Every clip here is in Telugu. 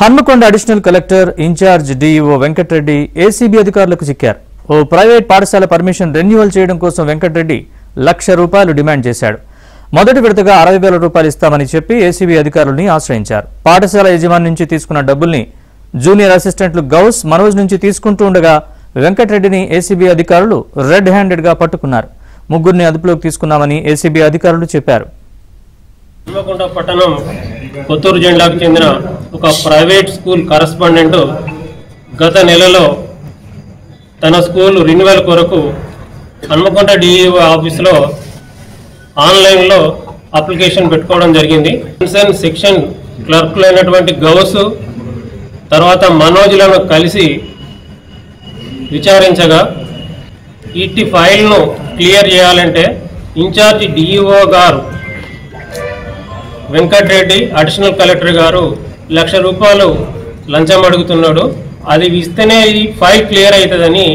Hanamkonda additional collector in-charge DEO Venkatareddy ACB అధికారులకు చిక్కారు. ఓ ప్రైవేట్ పాఠశాల పర్మిషన్ రెన్యువల్ చేయడం కోసం వెంకటరెడ్డి ₹1,00,000 డిమాండ్ చేశాడు. మొదటి విడతగా ₹60,000 ఇస్తామని చెప్పి ఏసీబీ అధికారుల్ని ఆశ్రయించారు. పాఠశాల యజమాని నుంచి తీసుకున్న డబ్బుల్ని జూనియర్ అసిస్టెంట్లు గౌస్, మనోజ్ నుంచి తీసుకుంటూ ఉండగా వెంకటరెడ్డిని ఏసీబీ అధికారులు రెడ్ హ్యాండెడ్ గా పట్టుకున్నారు. ముగ్గురిని అదుపులోకి తీసుకున్నామని ఏసీబీ అధికారులు చెప్పారు. హన్మకొండ పట్టణం కొత్తూరు జిల్లాకు చెందిన ఒక ప్రైవేట్ స్కూల్ కరస్పాండెంట్ గత నెలలో తన స్కూల్ రెన్యువల్ కొరకు హన్మకొండ డిఈఓ ఆఫీసులో ఆన్లైన్లో అప్లికేషన్ పెట్టుకోవడం జరిగింది. సెక్షన్ క్లర్క్లు అయినటువంటి గౌస్ తర్వాత మనోజ్లను కలిసి విచారించగా ఇట్టి ఫైల్ను క్లియర్ చేయాలంటే ఇన్ఛార్జి డిఈఓ గారు వెంకటరెడ్డి అడిషనల్ కలెక్టర్ గారు ₹1,00,000 లంచం అడుగుతున్నాడు. అది ఇస్తేనే ఈ ఫైల్ క్లియర్ అవుతుందని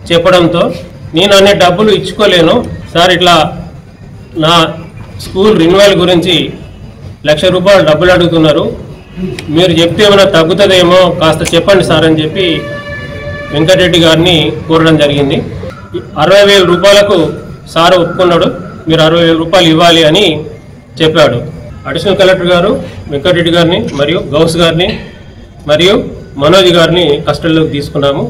చెప్పడంతో నేను అన్ని డబ్బులు ఇచ్చుకోలేను సార్, ఇట్లా నా స్కూల్ రెన్యువల్ గురించి ₹1,00,000 డబ్బులు అడుగుతున్నారు, మీరు చెప్తే ఏమైనా తగ్గుతుందేమో కాస్త చెప్పండి సార్ అని చెప్పి వెంకటరెడ్డి గారిని కోరడం జరిగింది. ₹60,000 సార్ ఒప్పుకున్నాడు, మీరు ₹60,000 ఇవ్వాలి అని చెప్పాడు. అడిషనల్ కలెక్టర్ గారు వెంకటరెడ్డి గారిని మరియు గౌస్ గారిని మరియు మనోజ్ గారిని కస్టడీలోకి తీసుకున్నాము.